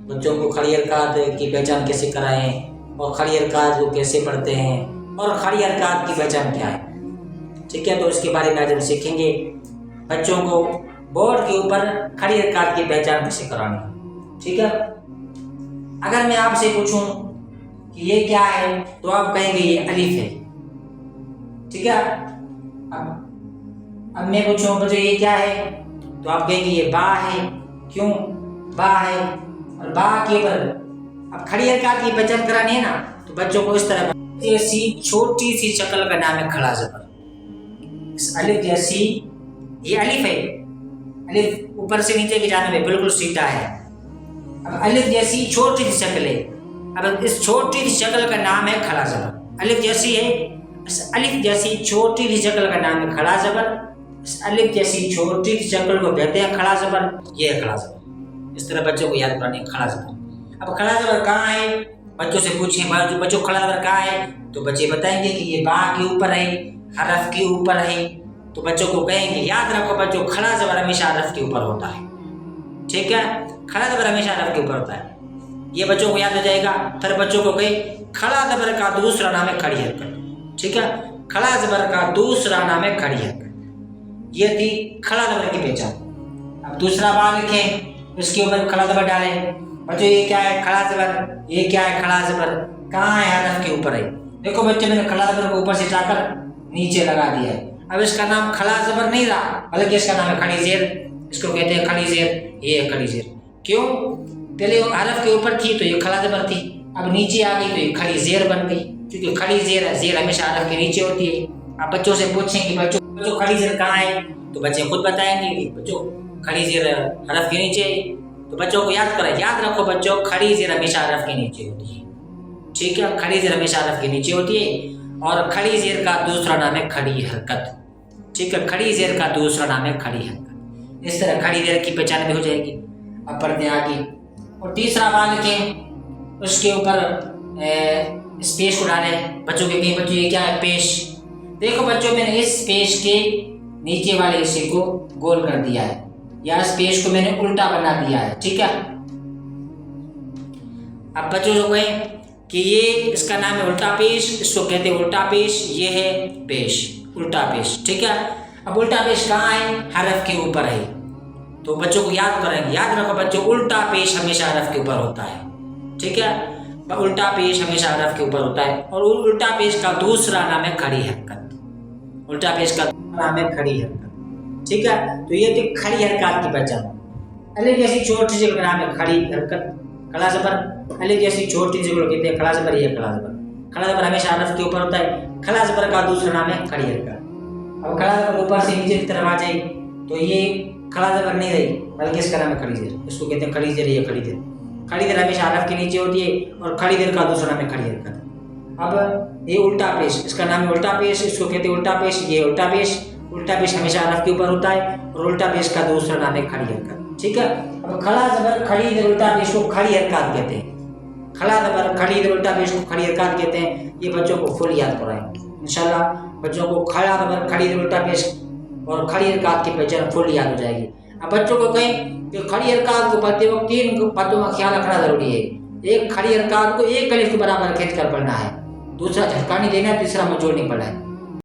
बच्चों को खड़ी हरकत की पहचान कैसे कराएं और खड़ी हरकत को कैसे पढ़ते हैं और खड़ी हरकत की पहचान क्या है। ठीक है, तो इसके बारे में आज हम सीखेंगे बच्चों को बोर्ड के ऊपर खड़ी हरकत की पहचान कैसे करानी है। ठीक है, अगर मैं आपसे पूछूं कि ये क्या है तो आप कहेंगे ये अलिफ है। ठीक है, अब मैं पूछूं बच्चों ये क्या है तो आप कहेंगे ये बा है। क्यों बा है? और बा के ऊपर अब खड़ी हरकत की पहचान करानी है ना, तो बच्चों को इस तरह जैसी छोटी सी शक्ल का नाम है खड़ा जबर। इस अलिफ जैसी, ये अलिफ है, अलिफ ऊपर से नीचे की जाने में बिल्कुल सीधा है। अब अलिफ जैसी छोटी सी शक्ल है, अब इस छोटी सी शक्ल का नाम है खड़ा जबर। अलिफ जैसी है, इस अलिफ जैसी छोटी सी शक्ल का नाम है खड़ा जबर। इस अलिफ जैसी छोटी सी शक्ल को कहते हैं खड़ा जबर, ये है खड़ा जबर। इस तरह बच्चों को याद करानी है खड़ा जबर। अब खड़ा जबर कहाँ है, बच्चों से पूछें बच्चों खड़ा जबर कहाँ है, तो बच्चे बताएंगे कि ये बा के ऊपर है, हरफ के ऊपर है। तो बच्चों को कहेंगे याद रखो बच्चों, खड़ा जबर हमेशा हरफ के ऊपर होता है। ठीक है, खड़ा जबर हमेशा हरफ के ऊपर होता है, ये बच्चों को याद हो जाएगा। फिर बच्चों को कहे खड़ा जबर का दूसरा नाम है खड़ी हरकत। ठीक है, खड़ा जबर का दूसरा नाम है खड़ी हरकत। ये थी खड़ा जबर की पहचान। अब दूसरा बार लिखें, उसके ऊपर खड़ा जबर डालें। बच्चों ये क्या है खड़ा जबर, ये क्या है खड़ा जबर, कहाँ है हरफ के ऊपर है। देखो बच्चे मैंने खड़ा जबर को ऊपर से उठाकर नीचे लगा दिया है। अब इसका नाम खड़ा जबर नहीं रहा, बल्कि इसका नाम है खड़ी जेर। इसको कहते हैं खड़ी जेर, ये है खड़ी जेर। क्यों? पहले हरफ के ऊपर थी तो ये खड़ा जबर थी, अब नीचे आ गई तो ये खड़ी जेर बन गई। क्योंकि खड़ी जेर है, जेर हमेशा हरफ के नीचे होती है। अब बच्चों से पूछें कि बच्चों खड़ी जेर कहाँ है, तो बच्चे खुद बताएंगे कि बच्चों खड़ी जेर हरफ के नीचे है। तो बच्चों को याद करें, याद रखो बच्चों, खड़ी जेर हमेशा हरफ के नीचे होती है। ठीक है, खड़ी जेर हमेशा हरफ के नीचे होती है और खड़ी जेर का दूसरा नाम है खड़ी हरकत। ठीक है, खड़ी जेर का दूसरा नाम है खड़ी हरकत। इस तरह खड़ी जेर की पहचान भी हो जाएगी। अब पढ़ते हैं आगे। और तीसरा बार लिखें, उसके ऊपर इस पेश को डालें। बच्चों के कहीं बच्चों ये क्या है पेश। देखो बच्चों मैंने इस पेश के नीचे वाले हिस्से को गोल कर दिया है, या इस पेश को मैंने उल्टा बना दिया है। ठीक है, अब बच्चों जो कहें कि ये इसका नाम है उल्टा पेश, इसको कहते हैं उल्टा पेश, ये है पेश, उल्टा पेश। ठीक है, अब उल्टा पेश कहाँ है, हरफ के ऊपर है। तो बच्चों को याद करेंगे, याद रखो बच्चों, उल्टा पेश हमेशा हरफ के ऊपर होता है। ठीक है, उल्टा पेश हमेशा हरफ के ऊपर होता है और उल्टा पेश का दूसरा नाम है खड़ी हरकत। उल्टा पेश का नाम है खड़ी हरकत। ठीक है, तो ये थी खड़ी हरकत की पहचान। अलिफ जैसी छोटी सी नाम है खड़ी हरकत, खड़ा जबर। अलिफ जैसी छोटी सी कहते हैं खड़ा जबर, ये खड़ा जबर। खड़ा जबर हमेशा हरफ के ऊपर होता है। खड़ा जबर का दूसरा नाम है खड़ी हरकत। अब खड़ा जबर ऊपर से नीचे की तरफ आ जाए तो ये खड़ा जबर नहीं रही, बल्कि इसका नाम है खड़ी जेर। इसको कहते हैं खड़ी जेर, ये खड़ी जेर। खड़ी जेर हमेशा हरफ के नीचे होती है और खड़ी जेर का दूसरा नाम है खड़ी हरकत। अब ये उल्टा पेश, इसका नाम है उल्टा पेश, इसको कहते हैं उल्टा पेश, ये उल्टा पेश। उल्टा पेश हमेशा हरफ के ऊपर होता है और उल्टा पेश का दूसरा नाम है खड़ी हरकत। ठीक है, अब खड़ा जबर खड़ी जेर उल्टा पेश को खड़ी हरकत कहते हैं। खड़ा जबर खड़ी जेर उल्टा पेश को खड़ी हरकत कहते हैं। ये बच्चों को फुल याद कराएंगे इंशाल्लाह। बच्चों को खड़ा जबर खड़ी जेर उल्टा पेश और खड़ी हरकत की पहचान फुल याद हो जाएगी। अब बच्चों को कहें कि खड़ी हरकत को पढ़ते वक्त 3 बातों का ख्याल रखना जरूरी है। एक, खड़ी हरकत को एक अलिफ के बराबर खींच कर पढ़ना है। दूसरा झटका नहीं देना है, तीसरा मजोड़ नहीं पढ़ना है।